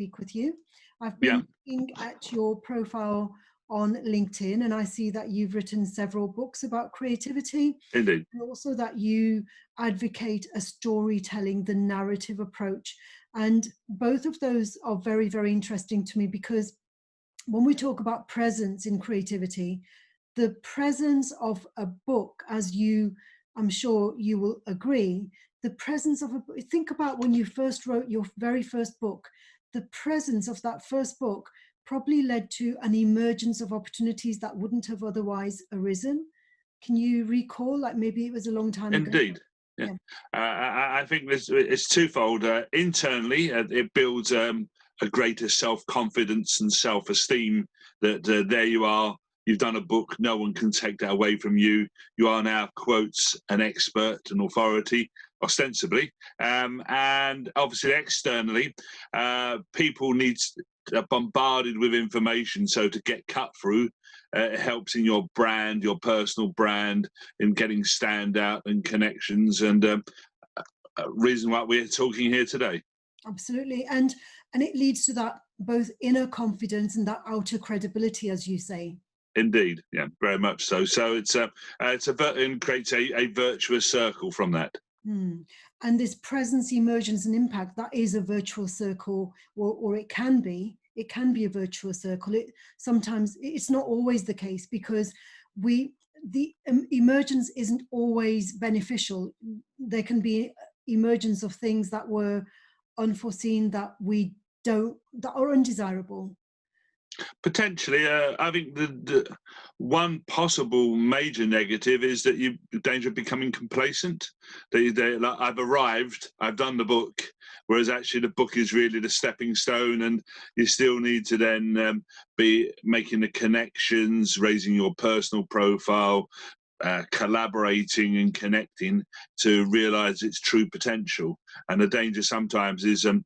speak with you. I've Yeah. been looking at your profile on LinkedIn, and I see that you've written several books about creativity. Indeed. And also that you advocate a storytelling, the narrative approach. And both of those are very, very interesting to me, because when we talk about presence in creativity, the presence of a book, as you, I'm sure you will agree, the presence of a, think about when you first wrote your very first book, the presence of that first book probably led to an emergence of opportunities that wouldn't have otherwise arisen. Can you recall, like maybe it was a long time ago? Indeed. Yeah. I think it's twofold. Internally, it builds a greater self-confidence and self-esteem that there you are, you've done a book, no one can take that away from you. You are now, quotes, an expert, an authority, ostensibly. And obviously externally, people need bombarded with information, so to get cut through, it helps in your brand, your personal brand, in getting standout and connections, and reason why we're talking here today. Absolutely. And it leads to that both inner confidence and that outer credibility, as you say. Indeed, yeah, very much so. So it creates a virtuous circle from that. And this presence, emergence, and impact, that is a virtual circle, or it can be. It can be a virtuous circle. Sometimes it's not always the case, because the emergence isn't always beneficial. There can be emergence of things that were unforeseen, that are undesirable. Potentially, I think the one possible major negative is that you danger of becoming complacent. Like, I've arrived, I've done the book, whereas actually the book is really the stepping stone, and you still need to then be making the connections, raising your personal profile, collaborating and connecting to realize its true potential. And the danger sometimes is, I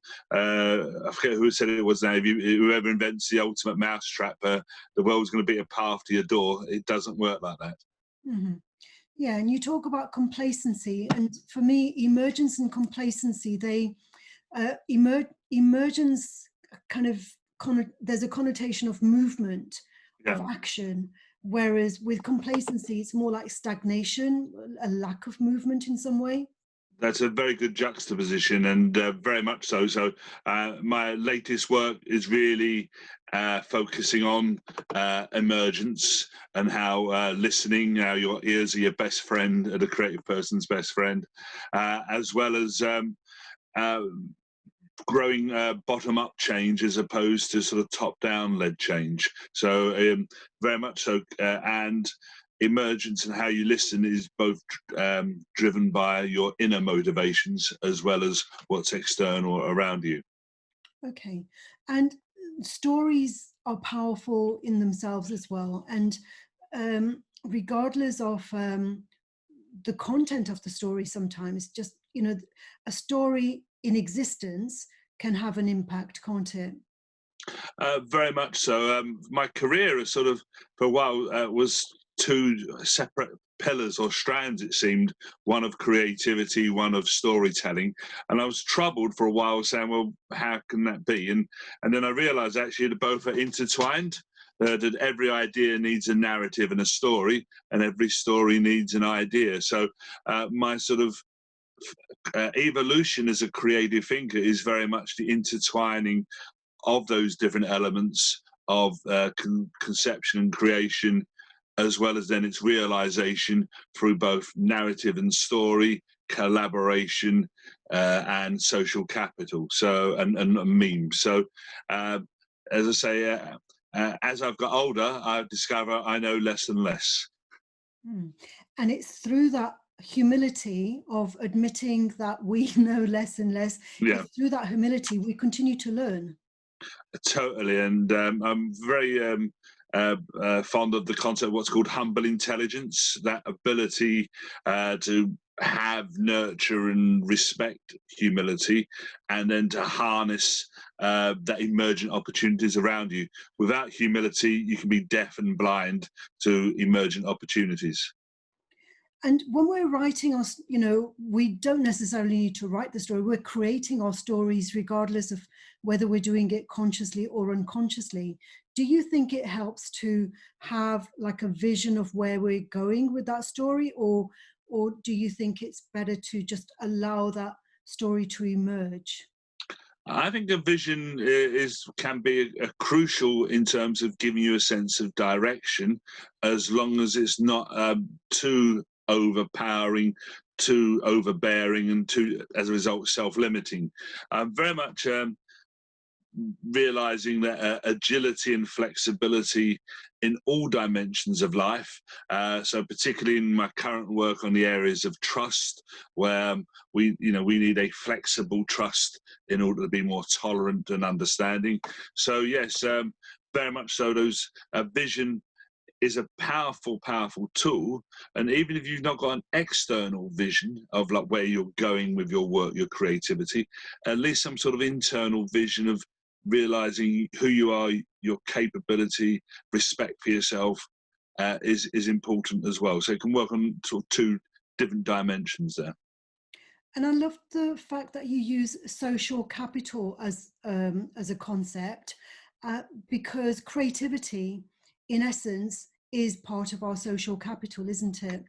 forget who said it was now, whoever invents the ultimate mousetrap, the world's going to be a path to your door. It doesn't work like that. Mm-hmm. Yeah, and you talk about complacency, and for me, emergence and complacency, they emergence kind of there's a connotation of movement, of action, whereas with complacency, it's more like stagnation, a lack of movement in some way. That's a very good juxtaposition, and very much so. So my latest work is really focusing on emergence, and how listening, how your ears are your best friend, the creative person's best friend, as well as growing bottom-up change as opposed to sort of top-down led change. So very much so, and emergence and how you listen is both driven by your inner motivations as well as what's external around you. Okay, and stories are powerful in themselves as well, and regardless of the content of the story, sometimes just, a story in existence can have an impact, can't it? Very much so. My career is sort of, for a while, was two separate pillars or strands, it seemed, one of creativity, one of storytelling. And I was troubled for a while, saying, well, how can that be? And then I realized actually that both are intertwined. That every idea needs a narrative and a story, and every story needs an idea. So my sort of evolution as a creative thinker is very much the intertwining of those different elements of conception and creation, as well as then its realization through both narrative and story, collaboration, and social capital, so and memes. So as I say, as I've got older, I've discovered I know less and less. And it's through that humility of admitting that we know less and less, it's through that humility we continue to learn. Totally, and I'm very fond of the concept of what's called humble intelligence, that ability to have, nurture and respect humility, and then to harness that emergent opportunities around you. Without humility, you can be deaf and blind to emergent opportunities. And when we're writing our, we don't necessarily need to write the story. We're creating our stories regardless of whether we're doing it consciously or unconsciously. Do you think it helps to have like a vision of where we're going with that story, or do you think it's better to just allow that story to emerge? I think a vision can be a crucial in terms of giving you a sense of direction, as long as it's not too overpowering, too overbearing, and too, as a result, self-limiting. Very much realizing that agility and flexibility in all dimensions of life. So particularly in my current work on the areas of trust, where we need a flexible trust in order to be more tolerant and understanding. So yes, very much so. Those vision is a powerful tool, and even if you've not got an external vision of like where you're going with your work, your creativity, at least some sort of internal vision of realizing who you are, your capability, respect for yourself is important as well. So it can work on sort of two different dimensions there. And I love the fact that you use social capital as a concept, because creativity, in essence, is part of our social capital, isn't it?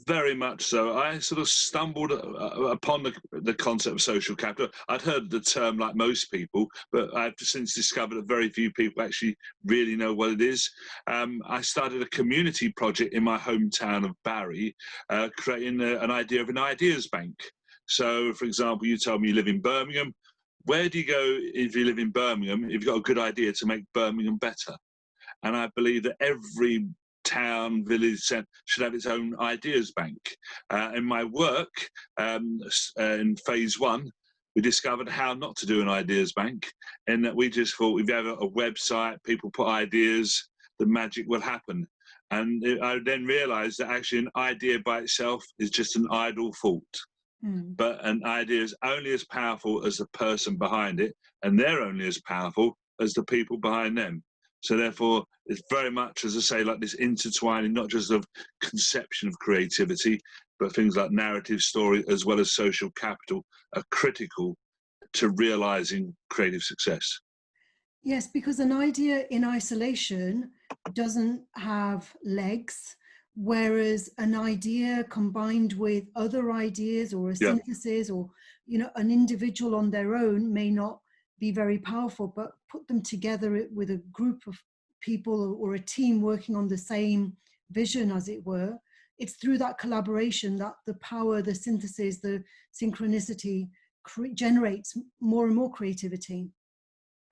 Very much so. I sort of stumbled upon the concept of social capital. I'd heard the term like most people, but I've since discovered that very few people actually really know what it is. I started a community project in my hometown of Barry, creating an idea of an ideas bank. So, for example, you told me you live in Birmingham. Where do you go if you live in Birmingham if you've got a good idea to make Birmingham better? And I believe that every town, village should have its own ideas bank. In my work, in phase one, we discovered how not to do an ideas bank, and that we just thought if you have a website, people put ideas, the magic will happen. And I then realized that actually an idea by itself is just an idle thought. But an idea is only as powerful as the person behind it, and they're only as powerful as the people behind them. So therefore, it's very much, as I say, like this intertwining, not just of conception of creativity, but things like narrative, story, as well as social capital are critical to realizing creative success. Yes, because an idea in isolation doesn't have legs, whereas an idea combined with other ideas or a Yeah. synthesis, or an individual on their own may not be very powerful, but put them together with a group of people or a team working on the same vision, as it were. It's through that collaboration that the power, the synthesis, the synchronicity generates more and more creativity.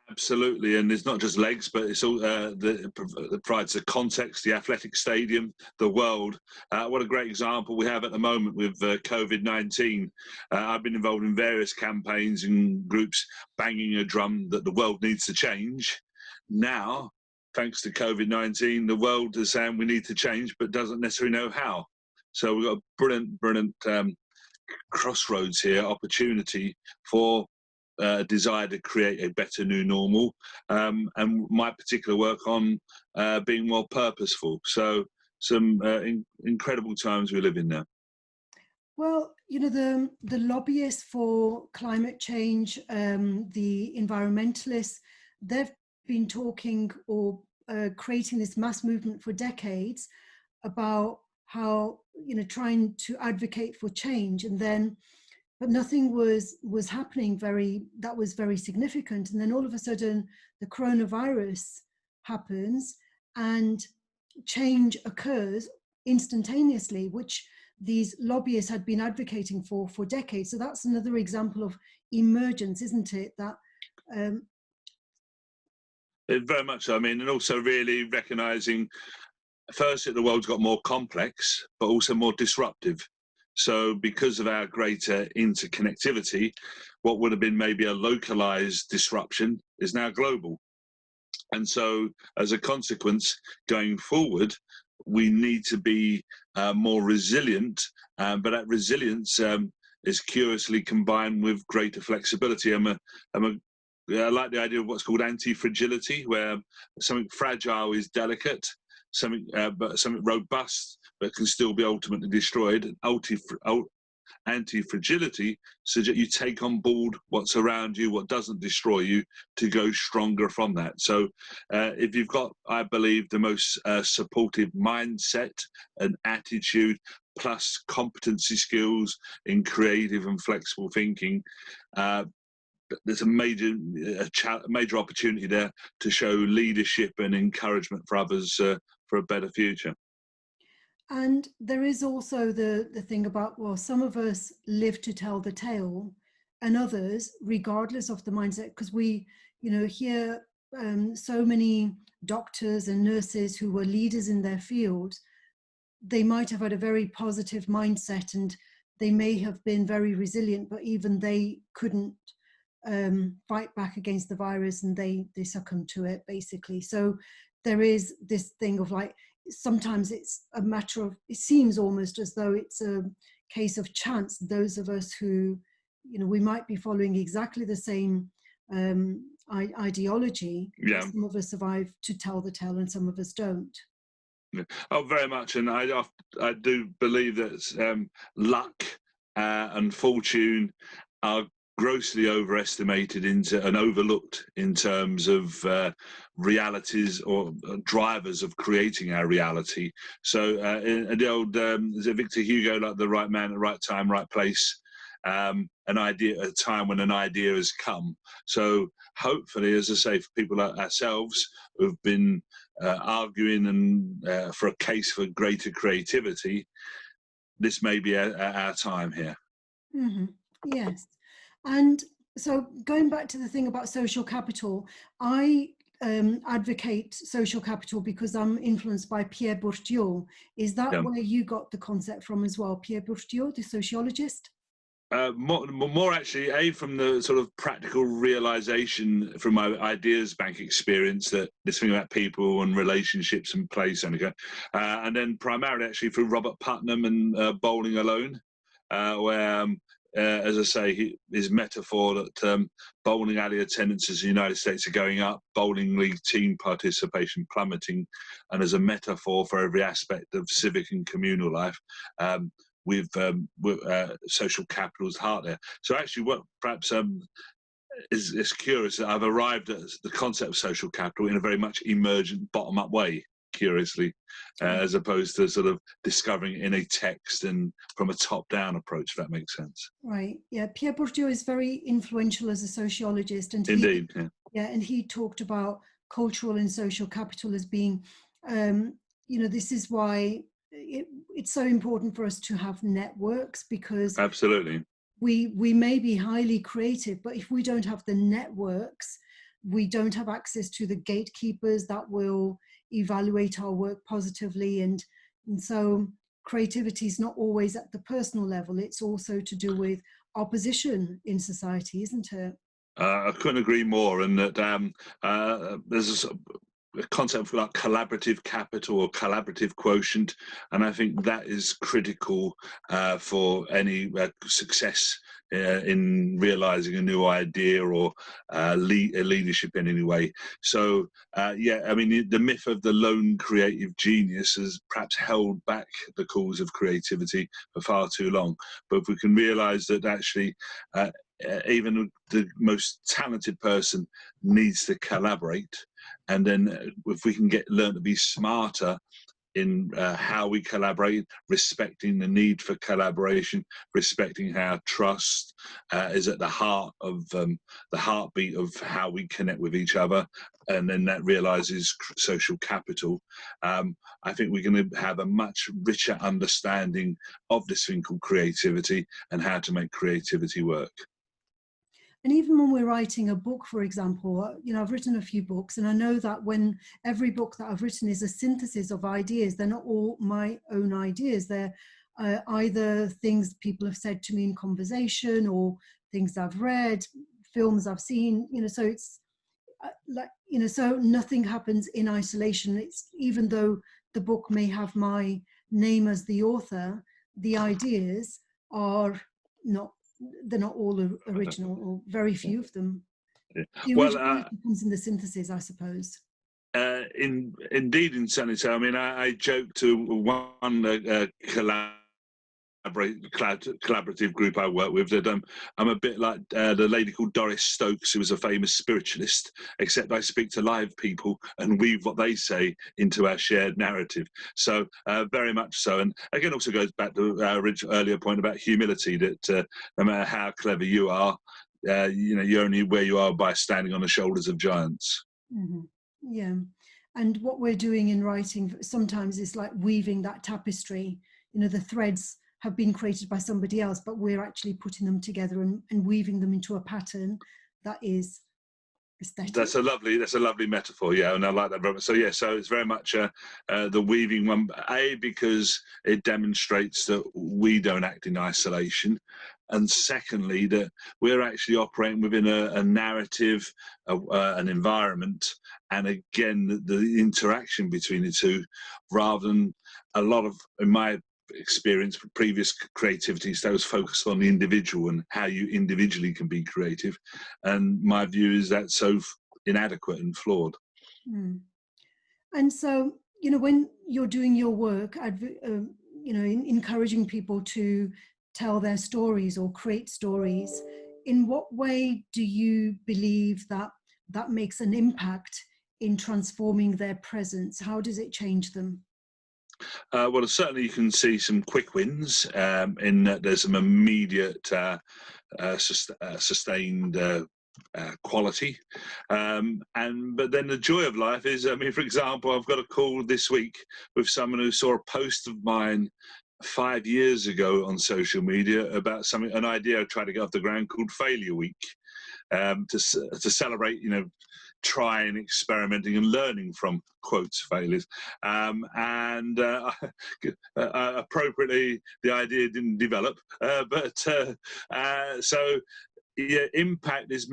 Absolutely, and it's not just legs, but it's all that provides the context, the athletic stadium, the world. What a great example we have at the moment with COVID-19. I've been involved in various campaigns and groups banging a drum that the world needs to change. Now, thanks to COVID-19, the world is saying we need to change, but doesn't necessarily know how. So we've got a brilliant crossroads here, opportunity for desire to create a better new normal, and my particular work on being more purposeful. So some incredible times we live in now. Well, the lobbyists for climate change, the environmentalists, they've been talking or creating this mass movement for decades about how, trying to advocate for change, and then but nothing was happening that was very significant. And then all of a sudden the coronavirus happens and change occurs instantaneously, which these lobbyists had been advocating for decades. So that's another example of emergence, isn't it? That very much so. I mean, and also really recognizing first that the world's got more complex, but also more disruptive. So because of our greater interconnectivity, what would have been maybe a localized disruption is now global. And so as a consequence, going forward, we need to be more resilient, but that resilience is curiously combined with greater flexibility. I like the idea of what's called anti-fragility, where something fragile is delicate. something robust, but can still be ultimately destroyed. Anti-fragility, so that you take on board what's around you, what doesn't destroy you, to go stronger from that. So if you've got, I believe, the most supportive mindset and attitude, plus competency skills in creative and flexible thinking, there's a major opportunity there to show leadership and encouragement for others for a better future. And there is also the thing about, well, some of us live to tell the tale, and others, regardless of the mindset, because we, hear so many doctors and nurses who were leaders in their field. They might have had a very positive mindset and they may have been very resilient, but even they couldn't fight back against the virus, and they succumbed to it, basically. So there is this thing of, like, sometimes it's a matter of, it seems almost as though it's a case of chance. Those of us who, we might be following exactly the same ideology, yeah. Some of us survive to tell the tale and some of us don't. Oh, very much. And I do believe that luck and fortune are grossly overestimated and overlooked in terms of realities or drivers of creating our reality. So in the old is it Victor Hugo, like the right man at the right time, right place, an idea at a time when an idea has come. So hopefully, as I say, for people like ourselves who've been arguing and for a case for greater creativity, this may be our time here. Mm-hmm. Yes. And so going back to the thing about social capital, I advocate social capital because I'm influenced by Pierre Bourdieu. Is that where you got the concept from as well? Pierre Bourdieu, the sociologist? More actually, from the sort of practical realization from my ideas bank experience, that this thing about people and relationships and place, and then primarily actually through Robert Putnam and Bowling Alone, where as I say, his metaphor that bowling alley attendances in the United States are going up, bowling league team participation plummeting, and as a metaphor for every aspect of civic and communal life, with social capital's heart there. So actually, what perhaps is curious that I've arrived at the concept of social capital in a very much emergent, bottom-up way, curiously, as opposed to sort of discovering it in a text and from a top-down approach, if that makes sense. Right. Yeah. Pierre Bourdieu is very influential as a sociologist, and indeed, and he talked about cultural and social capital as being, this is why it's so important for us to have networks, because absolutely we may be highly creative, but if we don't have the networks, we don't have access to the gatekeepers that will evaluate our work positively. And so creativity is not always at the personal level. It's also to do with opposition in society, isn't it? I couldn't agree more. And that there's a concept like collaborative capital or collaborative quotient, and I think that is critical for any success in realizing a new idea or leadership in any way. So yeah, I mean, the myth of the lone creative genius has perhaps held back the cause of creativity for far too long. But if we can realize that actually even the most talented person needs to collaborate, and then if we can learn to be smarter in how we collaborate, respecting the need for collaboration, respecting how trust is at the heart of the heartbeat of how we connect with each other, and then that realizes social capital, I think we're going to have a much richer understanding of this thing called creativity and how to make creativity work. And even when we're writing a book, for example, I've written a few books, and I know that when every book that I've written is a synthesis of ideas, they're not all my own ideas. They're either things people have said to me in conversation, or things I've read, films I've seen, so it's so nothing happens in isolation. It's, even though the book may have my name as the author, the ideas are not, they're not all original, or very few of them. The originality comes in the synthesis, I suppose. Indeed, in certainly so. I mean, I joke to one collaborative group I work with that I'm a bit like the lady called Doris Stokes, who was a famous spiritualist, except I speak to live people and weave what they say into our shared narrative. So very much so. And again, also goes back to our earlier point about humility, that no matter how clever you are, you're only where you are by standing on the shoulders of giants. Mm-hmm. Yeah. And what we're doing in writing sometimes is like weaving that tapestry. The threads have been created by somebody else, but we're actually putting them together and weaving them into a pattern that is aesthetic. That's a lovely metaphor, yeah, and I like that very much. So yeah, so it's very much the weaving one, because it demonstrates that we don't act in isolation, and secondly that we're actually operating within a narrative, an environment, and again the interaction between the two, rather than a lot of, in my experience with previous creativity, that was focused on the individual and how you individually can be creative, and my view is that's so inadequate and flawed. And so when you're doing your work, encouraging people to tell their stories or create stories, in what way do you believe that makes an impact in transforming their presence? How does it change them? Well, certainly you can see some quick wins in that there's some immediate sustained quality, but then the joy of life is, I mean, for example, I've got a call this week with someone who saw a post of mine 5 years ago on social media about an idea I tried to get off the ground called Failure Week, to celebrate, trying, experimenting and learning from quotes failures, and appropriately the idea didn't develop, so yeah, impact is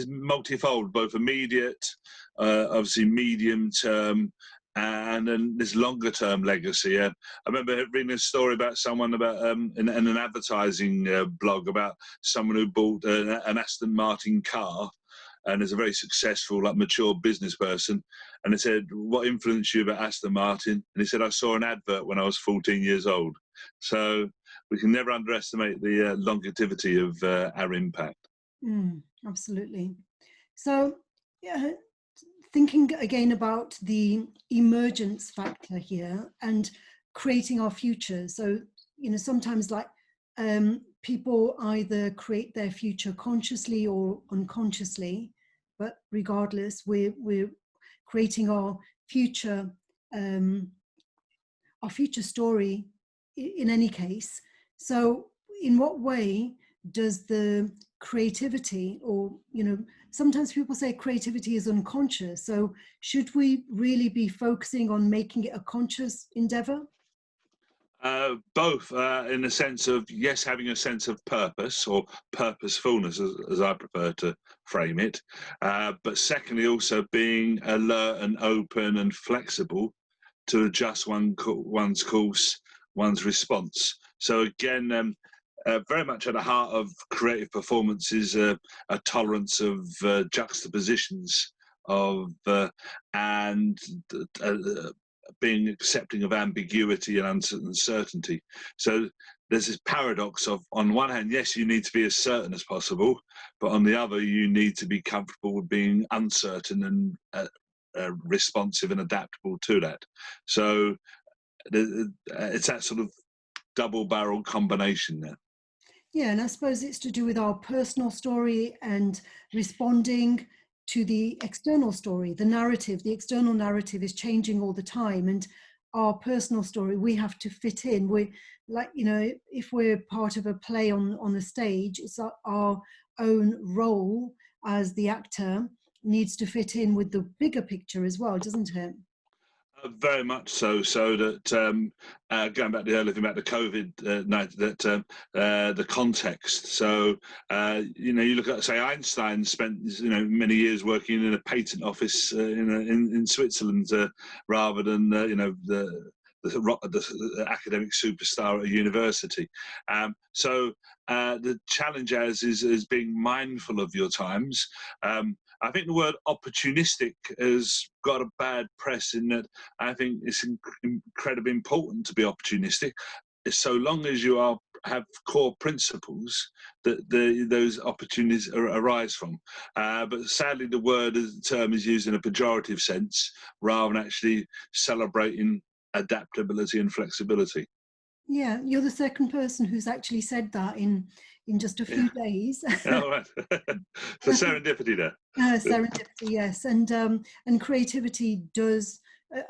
multifold, both immediate, obviously medium term, and then this longer term legacy. I remember reading a story about someone about in an advertising blog about someone who bought an Aston Martin car, and is a very successful, like, mature business person. And they said, "What influenced you about Aston Martin?" And he said, "I saw an advert when I was 14 years old." So we can never underestimate the longevity of our impact. Absolutely. So, yeah, thinking again about the emergence factor here and creating our future. So, sometimes people either create their future consciously or unconsciously, but regardless, we're creating our future story in any case. So in what way does the creativity, or sometimes people say creativity is unconscious, so should we really be focusing on making it a conscious endeavor? Both, in the sense of, yes, having a sense of purpose or purposefulness, as I prefer to frame it, but secondly also being alert and open and flexible to adjust one's course, one's response. So again, very much at the heart of creative performance is a tolerance of juxtapositions of and being accepting of ambiguity and uncertainty. So there's this paradox of, on one hand, yes, you need to be as certain as possible, but on the other, you need to be comfortable with being uncertain and responsive and adaptable to that. So it's that sort of double-barrel combination there. Yeah, and I suppose it's to do with our personal story and responding to the external story, the narrative. The external narrative is changing all the time, and our personal story, we have to fit in. We, like, if we're part of a play on the stage, it's our own role as the actor needs to fit in with the bigger picture as well, doesn't it? Very much so. So that going back to the earlier thing about the COVID, the context. So you look at, say, Einstein spent many years working in a patent office in Switzerland, rather than the academic superstar at a university. So the challenge is being mindful of your times. I think the word opportunistic has got a bad press in that I think it's incredibly important to be opportunistic, so long as you have core principles that those opportunities arise from. But sadly, the term is used in a pejorative sense rather than actually celebrating adaptability and flexibility. Yeah, you're the second person who's actually said that in just a Yeah. few days. All right. So serendipity there. Serendipity, yes, and creativity does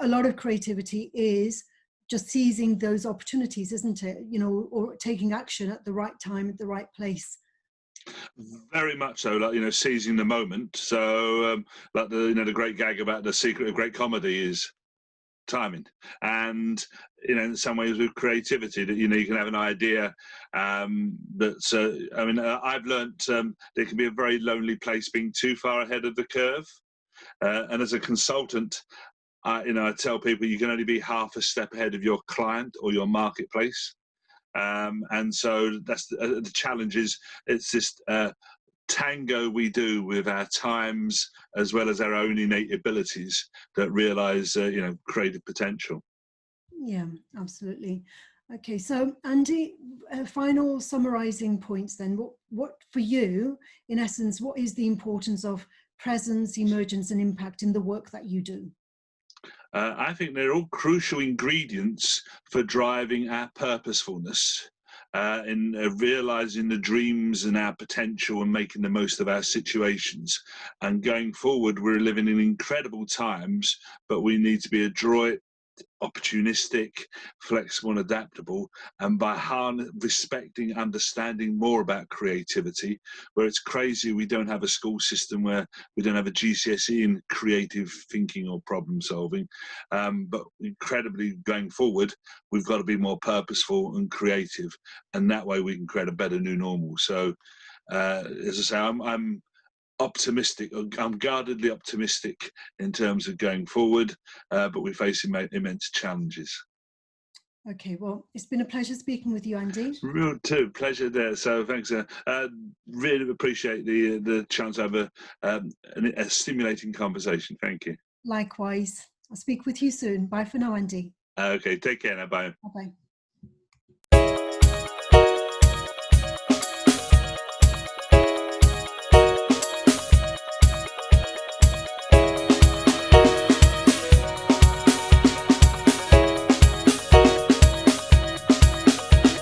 a lot of creativity is just seizing those opportunities, isn't it? You know, or taking action at the right time, at the right place. Very much so, like, seizing the moment. So, like the great gag about the secret of great comedy is timing. And in some ways with creativity, that you can have an idea that's I've learned there can be a very lonely place being too far ahead of the curve, and as a consultant, I tell people you can only be half a step ahead of your client or your marketplace. And so that's the challenge. Is it's this tango we do with our times as well as our own innate abilities that realize creative potential. Yeah, absolutely. Okay, so Andy, final summarizing points then. What for you, in essence, what is the importance of presence, emergence, and impact in the work that you do? I think they're all crucial ingredients for driving our purposefulness, in realizing the dreams and our potential and making the most of our situations. And going forward, we're living in incredible times, but we need to be adroit, opportunistic, flexible, and adaptable. And by respecting, understanding more about creativity, where it's crazy we don't have a school system where we don't have a GCSE in creative thinking or problem solving. But incredibly, going forward, we've got to be more purposeful and creative, and that way we can create a better new normal. So, as I say, I'm optimistic. I'm guardedly optimistic in terms of going forward, but we face immense challenges. Okay, well, it's been a pleasure speaking with you, Andy. Real too, pleasure there. So thanks. Really appreciate the chance to have a stimulating conversation. Thank you. Likewise. I'll speak with you soon. Bye for now, Andy. Okay, take care now. Bye. Bye-bye.